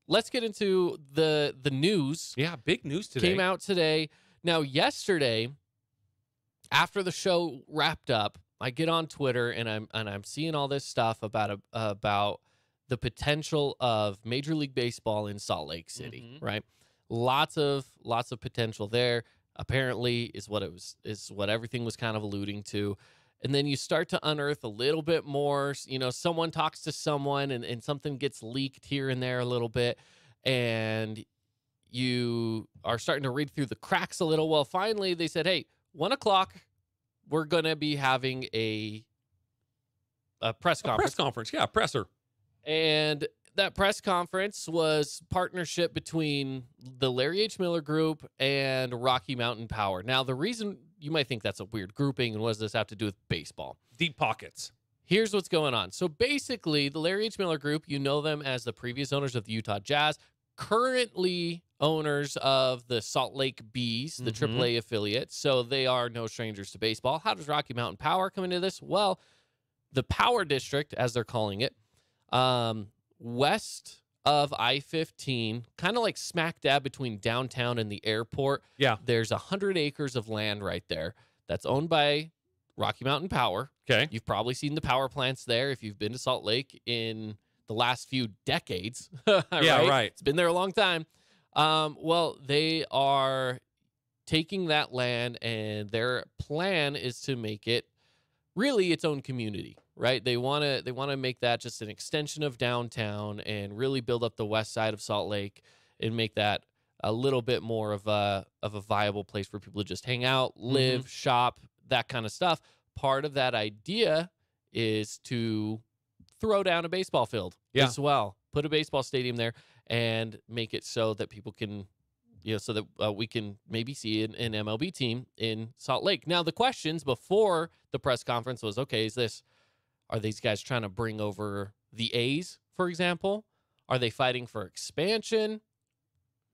let's get into the news. Yeah, big news today. Came out today. Now, yesterday, after the show wrapped up, I get on Twitter and I'm seeing all this stuff about the potential of Major League Baseball in Salt Lake City, right? Lots of potential there. Apparently, is what everything was kind of alluding to. And then you start to unearth a little bit more. You know, someone talks to someone and something gets leaked here and there a little bit. And you are starting to read through the cracks a little. Well, finally, they said, hey, 1 o'clock, we're going to be having a press conference. Press conference, yeah, presser. And that press conference was partnership between the Larry H. Miller Group and Rocky Mountain Power. Now, the reason you might think that's a weird grouping, and what does this have to do with baseball? Deep pockets. Here's what's going on. So basically, the Larry H. Miller Group, you know them as the previous owners of the Utah Jazz, currently owners of the Salt Lake Bees, the AAA affiliate. So they are no strangers to baseball. How does Rocky Mountain Power come into this? Well, the Power District, as they're calling it, west of I-15, kind of like smack dab between downtown and the airport. Yeah. There's 100 acres of land right there that's owned by Rocky Mountain Power. Okay. You've probably seen the power plants there if you've been to Salt Lake in the last few decades. Yeah, right. It's been there a long time. Well, they are taking that land, and their plan is to make it really its own community, right? They want to make that just an extension of downtown and really build up the west side of Salt Lake and make that a little bit more of a viable place for people to just hang out, live, shop, that kind of stuff. Part of that idea is to throw down a baseball field as well. Put a baseball stadium there and make it so that people can, so that we can maybe see an MLB team in Salt Lake. Now, the questions before the press conference was, okay, are these guys trying to bring over the A's, for example? Are they fighting for expansion?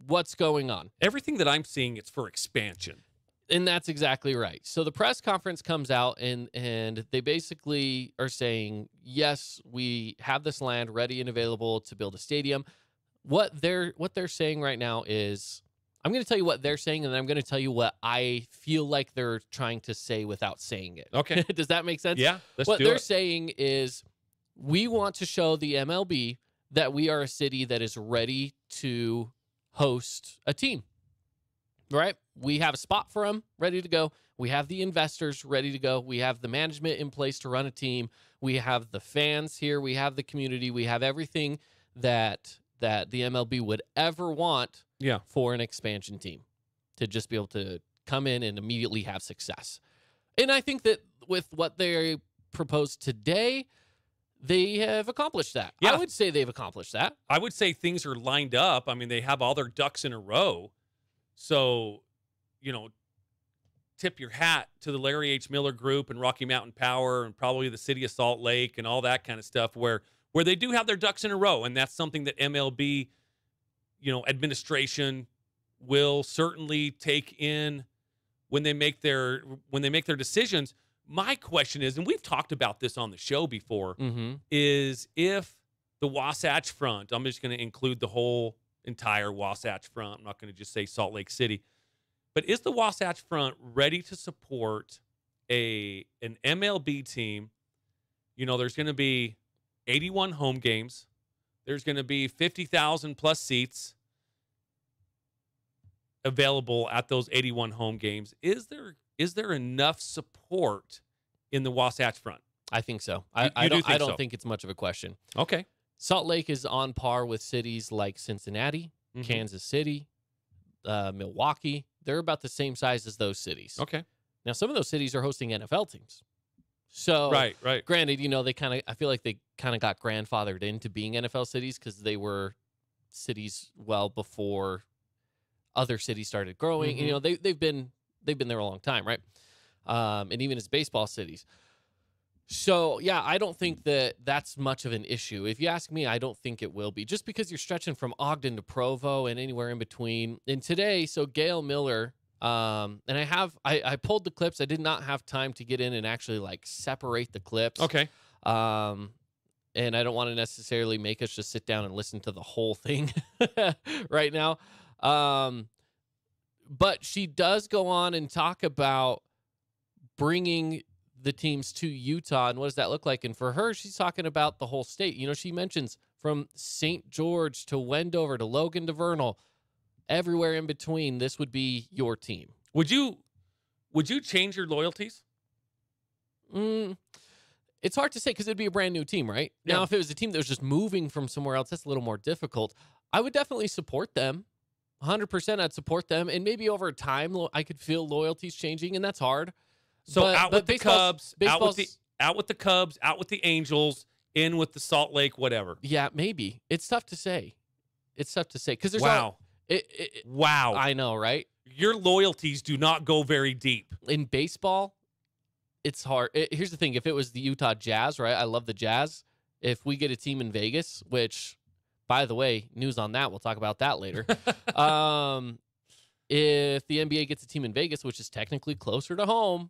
What's going on? Everything that I'm seeing, it's for expansion. And that's exactly right. So the press conference comes out and they basically are saying, yes, we have this land ready and available to build a stadium. What they're saying right now is, I'm going to tell you what they're saying, and then I'm going to tell you what I feel like they're trying to say without saying it. Okay. Does that make sense? Yeah, what they're saying is, we want to show the MLB that we are a city that is ready to host a team. Right? We have a spot for them ready to go. We have the investors ready to go. We have the management in place to run a team. We have the fans here. We have the community. We have everything that the MLB would ever want for an expansion team to just be able to come in and immediately have success. And I think that with what they proposed today, they have accomplished that. Yeah. I would say they've accomplished that. I would say things are lined up. I mean, they have all their ducks in a row. So, tip your hat to the Larry H. Miller Group and Rocky Mountain Power and probably the city of Salt Lake and all that kind of stuff where they do have their ducks in a row. And that's something that MLB, administration will certainly take in when they make their decisions. My question is, and we've talked about this on the show before, is if the Wasatch Front, I'm just going to include the whole entire Wasatch Front. I'm not going to just say Salt Lake City. But is the Wasatch Front ready to support an MLB team? There's going to be 81 home games. There's going to be 50,000 plus seats available at those 81 home games. Is there enough support in the Wasatch Front? I think so. I don't think it's much of a question. Okay. Salt Lake is on par with cities like Cincinnati, Kansas City, Milwaukee. They're about the same size as those cities. Okay. Now, some of those cities are hosting NFL teams. So, right. Granted, I feel like they kind of got grandfathered into being NFL cities because they were cities well before other cities started growing. They've been there a long time, right? And even as baseball cities. So, yeah, I don't think that that's much of an issue. If you ask me, I don't think it will be. Just because you're stretching from Ogden to Provo and anywhere in between. And today, so Gail Miller, and I pulled the clips. I did not have time to get in and actually, separate the clips. Okay. and I don't want to necessarily make us just sit down and listen to the whole thing right now. But she does go on and talk about bringing the teams to Utah and what does that look like. And for her, she's talking about the whole state. You know, she mentions from St. George to Wendover to Logan to Vernal, everywhere in between, this would be your team. Would you change your loyalties? It's hard to say because it'd be a brand new team, right? Yeah. Now, if it was a team that was just moving from somewhere else, that's a little more difficult. I would definitely support them. 100% I'd support them. And maybe over time, I could feel loyalties changing, and that's hard. So out with the Cubs, out with the Cubs, out with the Angels, in with the Salt Lake, whatever. Yeah, maybe. It's tough to say. Because there's wow. Wow. I know, right? Your loyalties do not go very deep. In baseball, it's hard. Here's the thing. If it was the Utah Jazz, right? I love the Jazz. If we get a team in Vegas, which, by the way, news on that, we'll talk about that later. If the NBA gets a team in Vegas, which is technically closer to home,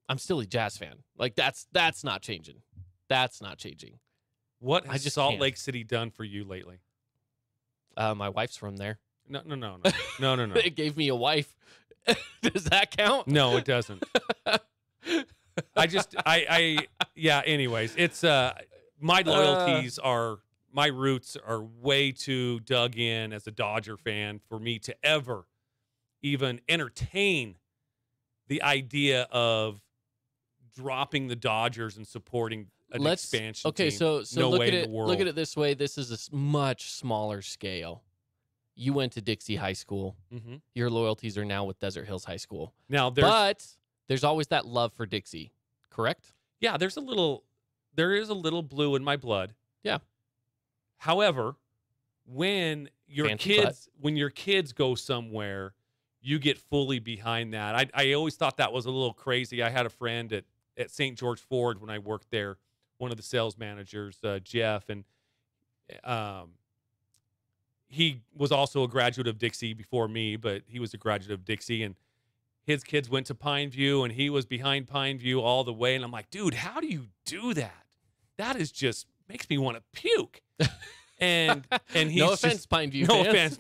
I'm still a Jazz fan. Like, that's not changing. That's not changing. What has Salt Lake City done for you lately? My wife's from there. No. It gave me a wife. Does that count? No, it doesn't. Yeah, anyways, it's, my loyalties my roots are way too dug in as a Dodger fan for me to ever even entertain the idea of dropping the Dodgers and supporting an expansion team. So no look way at in it. the world. Look at it this way. This is a much smaller scale. You went to Dixie High School. Mm-hmm. Your loyalties are now with Desert Hills High School. Now, there's always that love for Dixie, correct? Yeah, there is a little blue in my blood. Yeah. However, when your kids go somewhere, you get fully behind that. I always thought that was a little crazy. I had a friend at St. George Ford when I worked there, one of the sales managers, Jeff, and he was also a graduate of Dixie before me, but he was a graduate of Dixie, and his kids went to Pineview, and he was behind Pineview all the way. And I'm like, dude, how do you do that? That is just makes me want to puke. And he's no offense, Pineview.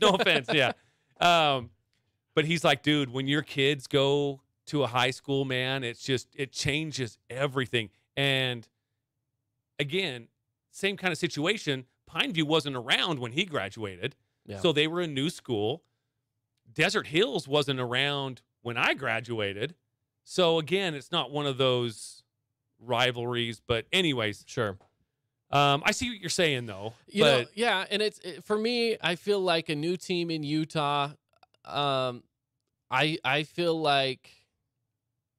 No offense. Yeah. But he's like, dude, when your kids go to a high school, man, it changes everything. And again, same kind of situation. Pineview wasn't around when he graduated. Yeah. So they were a new school. Desert Hills wasn't around when I graduated. So again, it's not one of those rivalries, but anyways. Sure. I see what you're saying though. Yeah. And for me, I feel like a new team in Utah. I feel like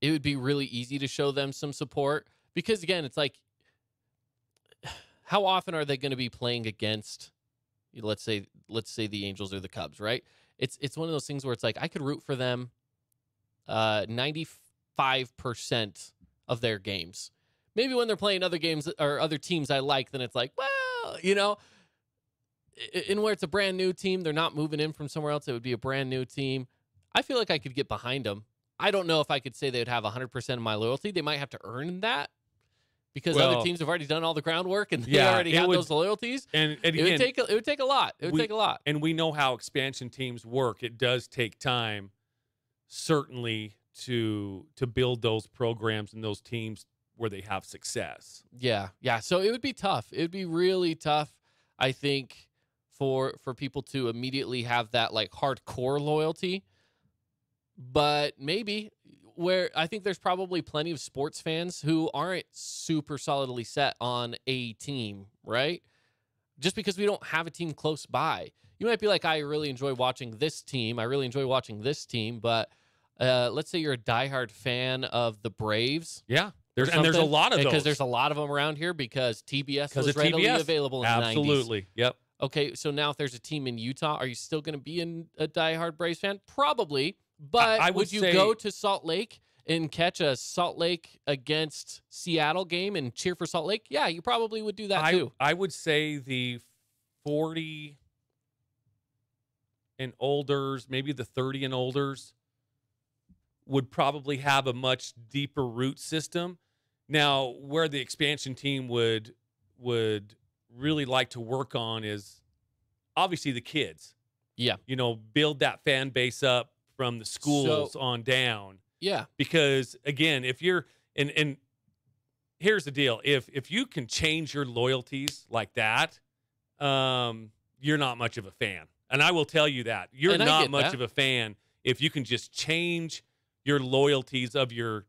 it would be really easy to show them some support because again, it's like, how often are they going to be playing against, let's say the Angels or the Cubs, right? It's one of those things where it's like I could root for them 95% of their games. Maybe when they're playing other games or other teams I like, then it's like, well, and where it's a brand new team, they're not moving in from somewhere else. It would be a brand new team. I feel like I could get behind them. I don't know if I could say they would have 100% of my loyalty. They might have to earn that. Because other teams have already done all the groundwork and they already have those loyalties. And again, it would take a lot. It would take a lot. And we know how expansion teams work. It does take time, certainly, to build those programs and those teams where they have success. Yeah. So it would be tough. It would be really tough, I think, for people to immediately have that like hardcore loyalty. But maybe. Where I think there's probably plenty of sports fans who aren't super solidly set on a team, right? Just because we don't have a team close by. You might be like, I really enjoy watching this team. I really enjoy watching this team. But let's say you're a diehard fan of the Braves. Yeah. There's a lot of those. Because there's a lot of them around here because TBS was readily available in the 90s. Absolutely. Yep. Okay, so now if there's a team in Utah, are you still going to be a diehard Braves fan? Probably. But would you go to Salt Lake and catch a Salt Lake against Seattle game and cheer for Salt Lake? Yeah, you probably would do that too. I would say the 40 and olders, maybe the 30 and olders, would probably have a much deeper root system. Now, where the expansion team would would really like to work on is obviously the kids. Yeah. Build that fan base up from the schools on down. Yeah. Because again, if you're and here's the deal. If you can change your loyalties like that, you're not much of a fan. And I will tell you that. You're not much of a fan if you can just change your loyalties of your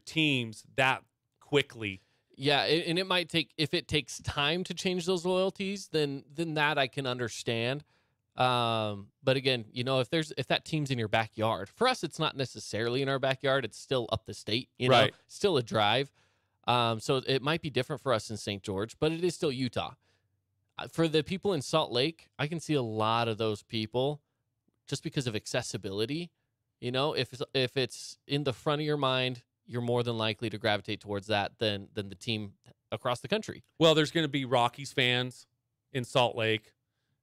teams that quickly. Yeah, and it might take, if it takes time to change those loyalties, then that I can understand. But again, if that team's in your backyard, for us, it's not necessarily in our backyard. It's still up the state, Right. Still a drive. So it might be different for us in St. George, but it is still Utah. For the people in Salt Lake, I can see a lot of those people just because of accessibility. If it's in the front of your mind, you're more than likely to gravitate towards that than the team across the country. Well, there's going to be Rockies fans in Salt Lake.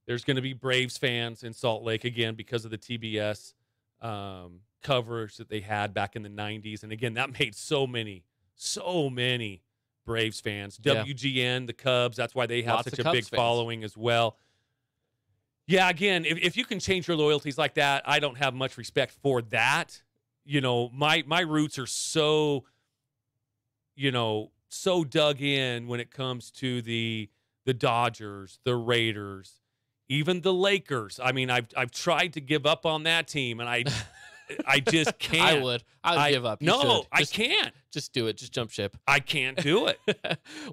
There's going to be Braves fans in Salt Lake, again, because of the TBS coverage that they had back in the 90s. And again, that made so many Braves fans. Yeah. WGN, the Cubs, that's why they have Lots such of a big Cubs fans. following as well. Yeah, again, if you can change your loyalties like that, I don't have much respect for that. My roots are so dug in when it comes to the Dodgers, the Raiders, even the Lakers. I mean, I've tried to give up on that team, and I just can't. I would give up. I can't. Just do it. Just jump ship. I can't do it.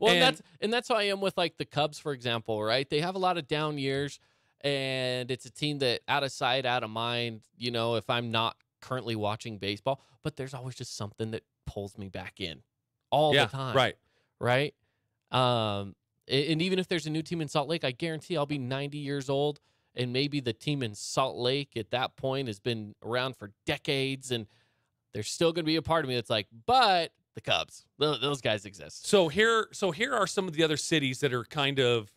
Well, and that's how I am with like the Cubs, for example, right? They have a lot of down years, and it's a team that out of sight, out of mind, if I'm not currently watching baseball, but there's always just something that pulls me back in all the time. Right. And even if there's a new team in Salt Lake, I guarantee I'll be 90 years old, and maybe the team in Salt Lake at that point has been around for decades, and there's still going to be a part of me that's like, but the Cubs, those guys exist. So here are some of the other cities that are kind of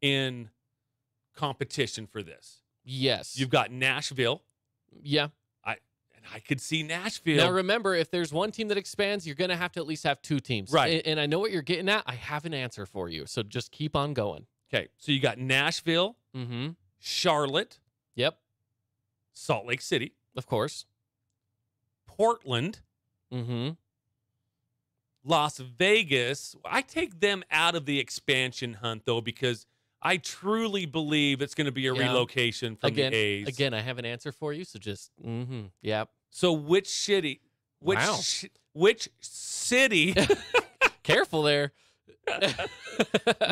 in competition for this. Yes. You've got Nashville. Yeah. I could see Nashville. Now, remember, if there's one team that expands, you're going to have to at least have two teams. Right. And I know what you're getting at. I have an answer for you. So just keep on going. Okay. So you got Nashville, Mm-hmm. Charlotte, Yep. Salt Lake City, Of course. Portland, Mm-hmm. Las Vegas. I take them out of the expansion hunt, though, because I truly believe it's going to be a relocation from the A's. Again, I have an answer for you. So just, yep. So which city? Which city? Careful there.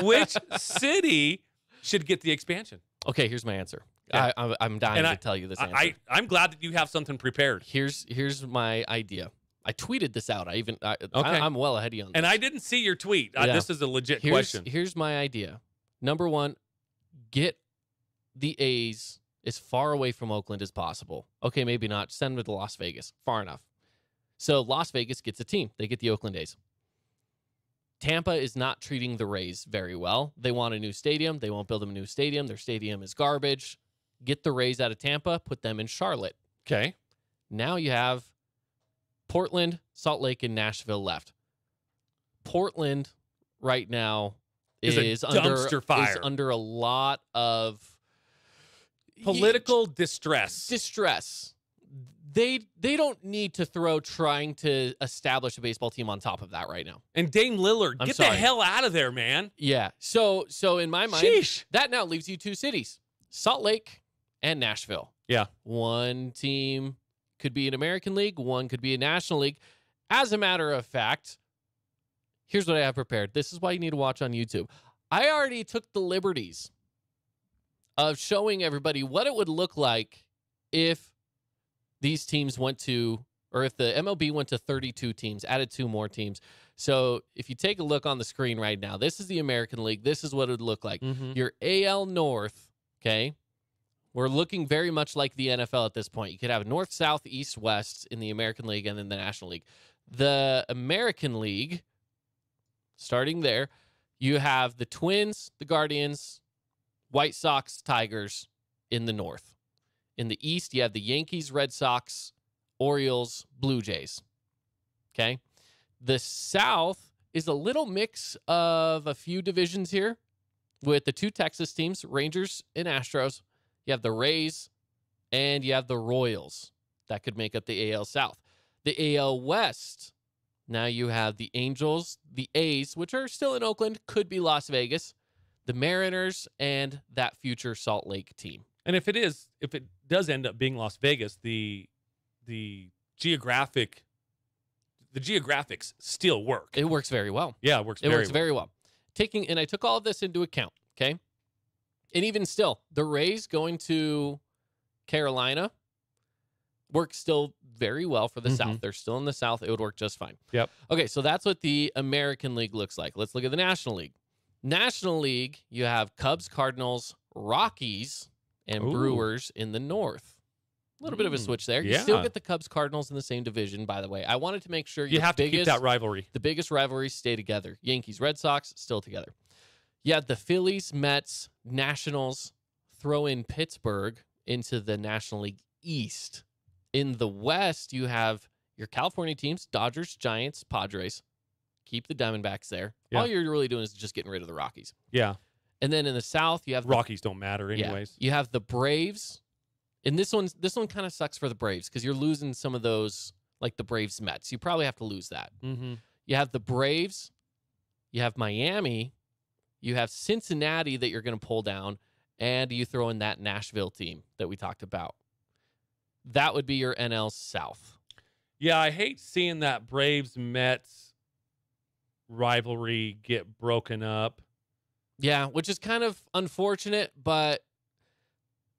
Which city should get the expansion? Okay, here's my answer. Yeah. I'm dying to tell you this answer. I'm glad that you have something prepared. Here's my idea. I tweeted this out. Okay. I'm well ahead of you on this. And I didn't see your tweet. This is a legit question. Here's my idea. Number one, get the A's as far away from Oakland as possible. Okay, maybe not. Send them to Las Vegas. Far enough. So Las Vegas gets a team. They get the Oakland A's. Tampa is not treating the Rays very well. They want a new stadium. They won't build them a new stadium. Their stadium is garbage. Get the Rays out of Tampa. Put them in Charlotte. Okay. Now you have Portland, Salt Lake, and Nashville left. Portland right now is dumpster fire. Is under a lot of political distress. They don't need to throw trying to establish a baseball team on top of that right now. And Dame Lillard, get the hell out of there, man. Yeah. So in my mind, Sheesh. That now leaves you two cities, Salt Lake and Nashville. Yeah. One team could be an American League, one could be a National League. As a matter of fact, here's what I have prepared. This is why you need to watch on YouTube. I already took the liberties of showing everybody what it would look like if these teams went to, or if the MLB went to 32 teams, added 2 more teams. So if you take a look on the screen right now, this is the American League. This is what it would look like. Mm-hmm. Your AL North, okay? We're looking very much like the NFL at this point. You could have North, South, East, West in the American League and then the National League. The American League, starting there, you have the Twins, the Guardians, White Sox, Tigers in the North. In the East, you have the Yankees, Red Sox, Orioles, Blue Jays. Okay? The South is a little mix of a few divisions here with the two Texas teams, Rangers and Astros. You have the Rays and you have the Royals. That could make up the AL South. The AL West, now you have the Angels, the A's, which are still in Oakland, could be Las Vegas, the Mariners, and that future Salt Lake team. And if it does end up being Las Vegas, the geographics still work. It works very well. Yeah, it works very well. And I took all of this into account, okay? And even still, the Rays going to Carolina works still very well for the South. They're still in the South. It would work just fine. Yep. Okay, so that's what the American League looks like. Let's look at the National League. National League, you have Cubs, Cardinals, Rockies, and Brewers in the North. A little bit of a switch there. You still get the Cubs, Cardinals in the same division, by the way. I wanted to make sure you have to keep that rivalry. The biggest rivalries stay together. Yankees, Red Sox, still together. You have the Phillies, Mets, Nationals, throw in Pittsburgh into the National League East. In the West, you have your California teams, Dodgers, Giants, Padres. Keep the Diamondbacks there. Yeah. All you're really doing is just getting rid of the Rockies. Yeah. And then in the South, you have Rockies don't matter anyways. You have the Braves. And this one kind of sucks for the Braves because you're losing some of those, like the Braves Mets. You probably have to lose that. Mm-hmm. You have the Braves. You have Miami. You have Cincinnati that you're going to pull down. And you throw in that Nashville team that we talked about. That would be your NL South. Yeah, I hate seeing that Braves-Mets rivalry get broken up. Yeah, which is kind of unfortunate, but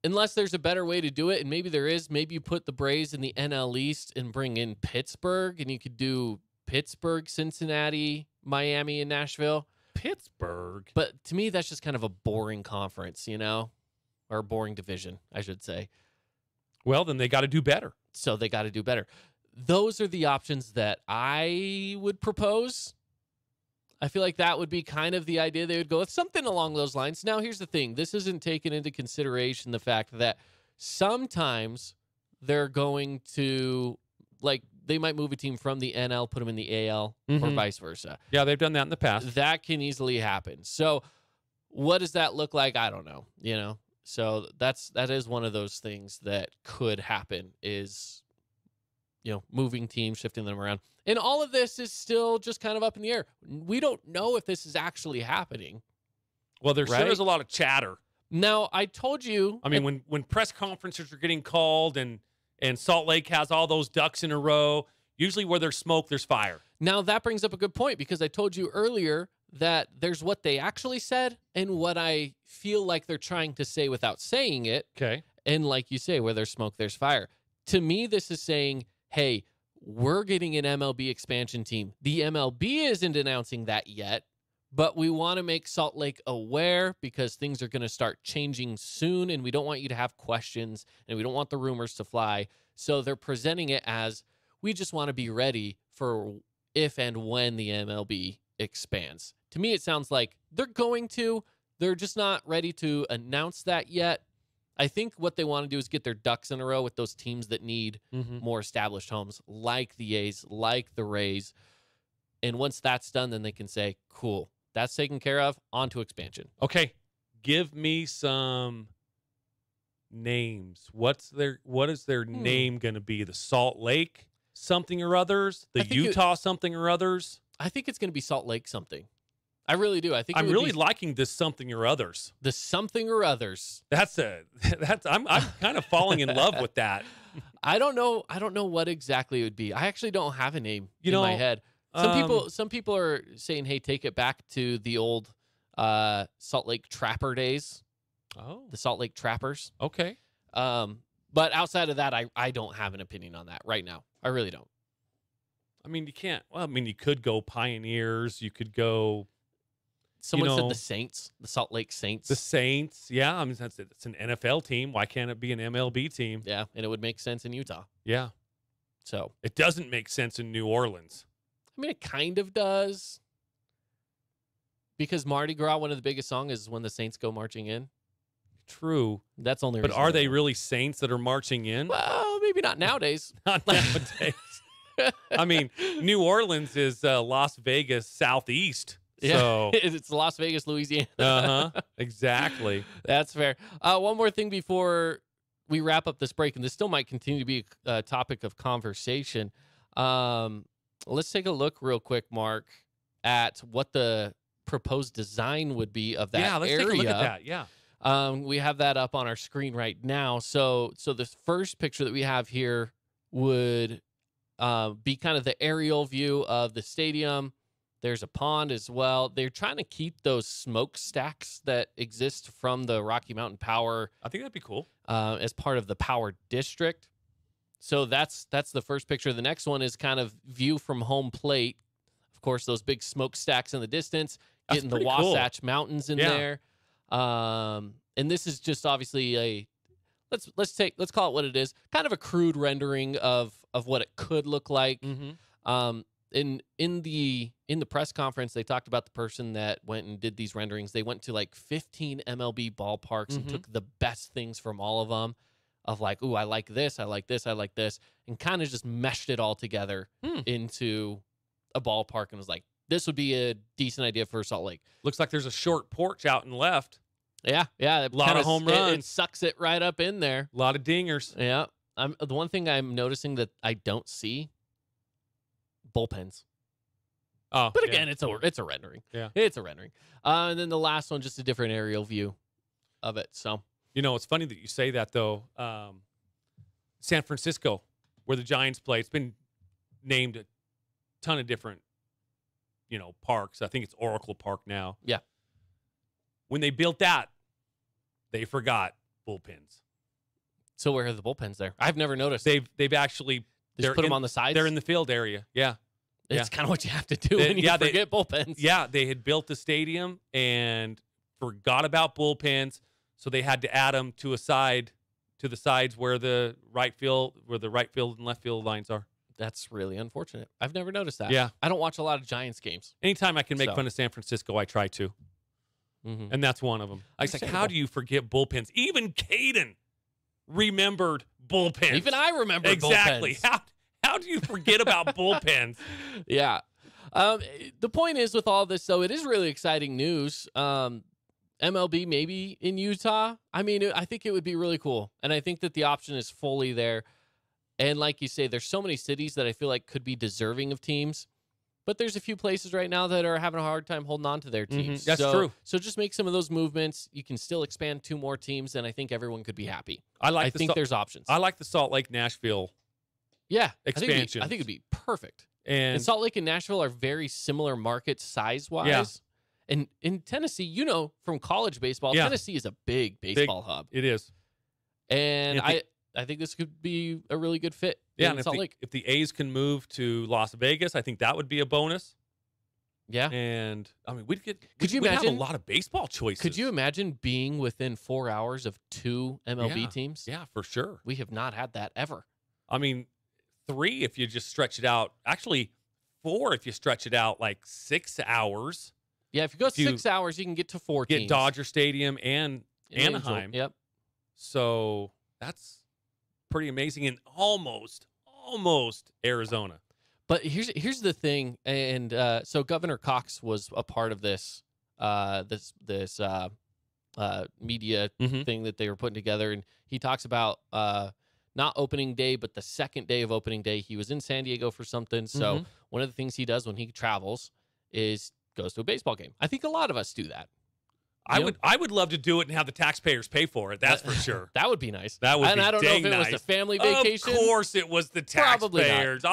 unless there's a better way to do it, and maybe there is, maybe you put the Braves in the NL East and bring in Pittsburgh, and you could do Pittsburgh, Cincinnati, Miami, and Nashville. Pittsburgh? But to me, that's just kind of a boring conference, or a boring division, I should say. Well, then they got to do better. So they got to do better. Those are the options that I would propose. I feel like that would be kind of the idea they would go with, something along those lines. Now, here's the thing. This isn't taking into consideration the fact that sometimes they're going to, they might move a team from the NL, put them in the AL, or vice versa. Yeah, they've done that in the past. That can easily happen. So what does that look like? I don't know, So that is one of those things that could happen is, moving teams, shifting them around. And all of this is still just kind of up in the air. We don't know if this is actually happening. Well, there sure is a lot of chatter. Now, I told you. I mean, when press conferences are getting called and Salt Lake has all those ducks in a row, usually where there's smoke, there's fire. Now, that brings up a good point because I told you earlier that there's what they actually said and what I feel like they're trying to say without saying it. Okay. And like you say, where there's smoke, there's fire. To me, this is saying, hey, we're getting an MLB expansion team. The MLB isn't announcing that yet, but we want to make Salt Lake aware because things are going to start changing soon, and we don't want you to have questions, and we don't want the rumors to fly. So they're presenting it as we just want to be ready for if and when the MLB expands. To me, it sounds like they're going to. They're just not ready to announce that yet. I think what they want to do is get their ducks in a row with those teams that need more established homes, like the A's, like the Rays. And once that's done, then they can say, cool, that's taken care of, on to expansion. Okay, give me some names. What is their name going to be? The Salt Lake something or others? The Utah something or others? I think it's going to be Salt Lake something. I really do. I think I'm really liking this something or others. The something or others. I'm kind of falling in love with that. I don't know what exactly it would be. I actually don't have a name in my head. Some people are saying, "Hey, take it back to the old Salt Lake Trapper days." Oh, the Salt Lake Trappers. Okay. But outside of that, I don't have an opinion on that right now. I really don't. I mean, you can't. Well, I mean, you could go Pioneers. You could go. Someone said the Saints, the Salt Lake Saints. The Saints, yeah. I mean, it's an NFL team. Why can't it be an MLB team? Yeah, and it would make sense in Utah. Yeah. So it doesn't make sense in New Orleans. I mean, it kind of does. Because Mardi Gras, one of the biggest songs is When the Saints Go Marching In. True. That's only. But are they really saints that are marching in? Well, maybe not nowadays. Not nowadays. I mean, New Orleans is Las Vegas Southeast. Yeah, So, it's Las Vegas, Louisiana. exactly. That's fair. One more thing before we wrap up this break, and this still might continue to be a topic of conversation. Let's take a look real quick, Mark, at what the proposed design would be of that Yeah, let's area. take a look at that. Yeah. We have that up on our screen right now. So the first picture that we have here would be kind of the aerial view of the stadium. There's a pond as well. They're trying to keep those smokestacks that exist from the Rocky Mountain Power I think that'd be cool. as part of the Power District. So that's the first picture. The next one is kind of view from home plate. Of course, those big smokestacks in the distance, That's getting the pretty cool. Wasatch Mountains in Yeah. there. And this is just obviously a let's call it what it is, kind of a crude rendering of what it could look like. Mm-hmm. In the press conference, they talked about the person that went and did these renderings. They went to like 15 MLB ballparks and took the best things from all of them, of like, ooh, I like this, I like this, I like this, and kind of just meshed it all together into a ballpark and was like, this would be a decent idea for Salt Lake. Looks like there's a short porch out and left. Yeah. A lot of home It runs. sucks it right up in there. A lot of dingers. Yeah. The one thing I'm noticing that I don't see, bullpens. Oh, But yeah. again, it's a rendering. Yeah. It's a rendering. And then the last one, just a different aerial view of it. So You know, it's funny that you say that, though. San Francisco, where the Giants play, it's been named a ton of different, parks. I think it's Oracle Park now. Yeah. When they built that, they forgot bullpens. So where are the bullpens there? I've never noticed. They've actually Just put them on the sides. They're in the field area. Yeah. It's kind of what you have to do when you forget bullpens. Yeah, they had built the stadium and forgot about bullpens, so they had to add them to the sides where the right field and left field lines are. That's really unfortunate. I've never noticed that. Yeah. I don't watch a lot of Giants games. Anytime I can make fun of San Francisco, I try to. Mm-hmm. And that's one of them. I was like, how do you forget bullpens? Even Kaden remembered bullpens. Even I remember exactly. bullpens. How do you forget about bullpens? Yeah. The point is with all this, though, it is really exciting news. MLB maybe in Utah. I mean, I think it would be really cool. And I think that the option is fully there. And like you say, there's so many cities that I feel like could be deserving of teams. But there's a few places right now that are having a hard time holding on to their teams. That's true. So just make some of those movements. You can still expand 2 more teams, and I think everyone could be happy. I think there's options. I like the Salt Lake Nashville expansion. I think it'd be perfect. And Salt Lake and Nashville are very similar market size-wise. Yeah. And in Tennessee, from college baseball, Tennessee is a big baseball hub. it is. And I think this could be a really good fit in Salt Lake. If the A's can move to Las Vegas, I think that would be a bonus. Yeah. And I mean, we'd imagine have a lot of baseball choices. Could you imagine being within 4 hours of 2 MLB teams? Yeah, for sure. We have not had that ever. I mean, 3 if you just stretch it out. Actually, 4 if you stretch it out like 6 hours. Yeah, if you go 6 hours, you can get to 4 teams. Get Dodger Stadium and Anaheim. Yep. So that's pretty amazing, and almost Arizona. But here's the thing, and so Governor Cox was a part of this media thing that they were putting together, and he talks about not opening day, but the second day of opening day, he was in San Diego for something. So one of the things he does when he travels is goes to a baseball game. I think a lot of us do that. I would love to do it and have the taxpayers pay for it. That's for sure. That would be nice. That would be and I don't know if it was nice. a family vacation. Of course, it was the taxpayers.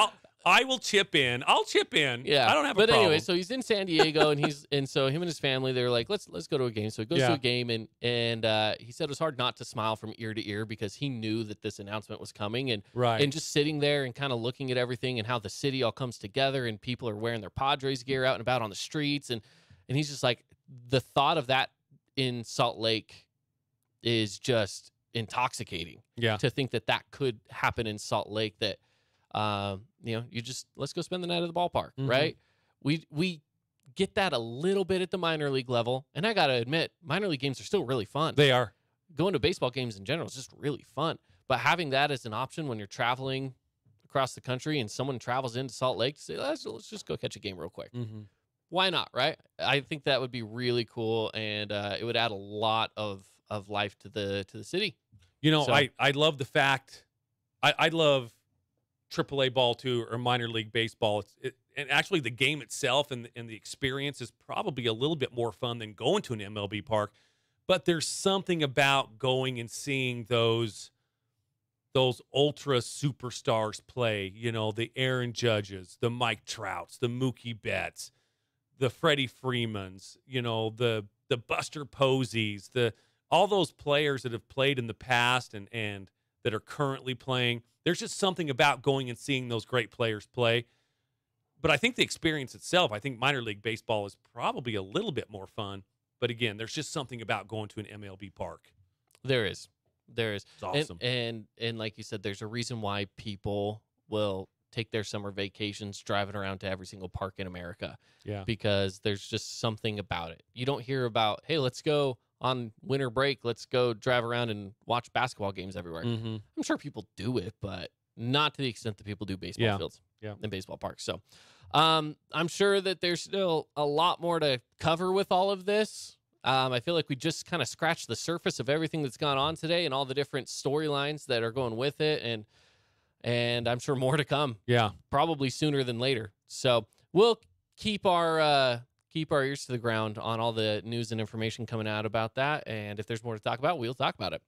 I will chip in. I'll chip in. Yeah, I don't have a problem. But anyway, so he's in San Diego, and so him and his family, they're like, let's go to a game. So he goes to a game, and he said it was hard not to smile from ear to ear because he knew that this announcement was coming, and just sitting there and kind of looking at everything and how the city all comes together, and people are wearing their Padres gear out and about on the streets, and he's just like, the thought of that in Salt Lake is just intoxicating. Yeah, to think that could happen in Salt Lake. That you just let's go spend the night at the ballpark, right? We get that a little bit at the minor league level, and I gotta admit, minor league games are still really fun. They are. Going to baseball games in general is just really fun, but having that as an option when you're traveling across the country and someone travels into Salt Lake to say, let's just go catch a game real quick. Mm-hmm. Why not, right? I think that would be really cool, and it would add a lot of life to the city. You know, So- I love the fact I love AAA ball too, or minor league baseball. And actually the game itself and the experience is probably a little bit more fun than going to an MLB park. But there's something about going and seeing those ultra superstars play, you know, the Aaron Judges, the Mike Trouts, the Mookie Betts, the Freddie Freemans, you know, the Buster Posies, all those players that have played in the past and that are currently playing. There's just something about going and seeing those great players play. But I think the experience itself, I think minor league baseball is probably a little bit more fun. But again, there's just something about going to an MLB park. There is. It's awesome. And like you said, there's a reason why people will take their summer vacations driving around to every single park in America. Yeah. Because there's just something about it. You don't hear about, hey, let's go on winter break. Let's go drive around and watch basketball games everywhere. Mm-hmm. I'm sure people do it, but not to the extent that people do baseball fields and baseball parks. So I'm sure that there's still a lot more to cover with all of this. I feel like we just kind of scratched the surface of everything that's gone on today and all the different storylines that are going with it. And I'm sure more to come. Yeah. Probably sooner than later. So we'll keep our ears to the ground on all the news and information coming out about that. And if there's more to talk about, we'll talk about it.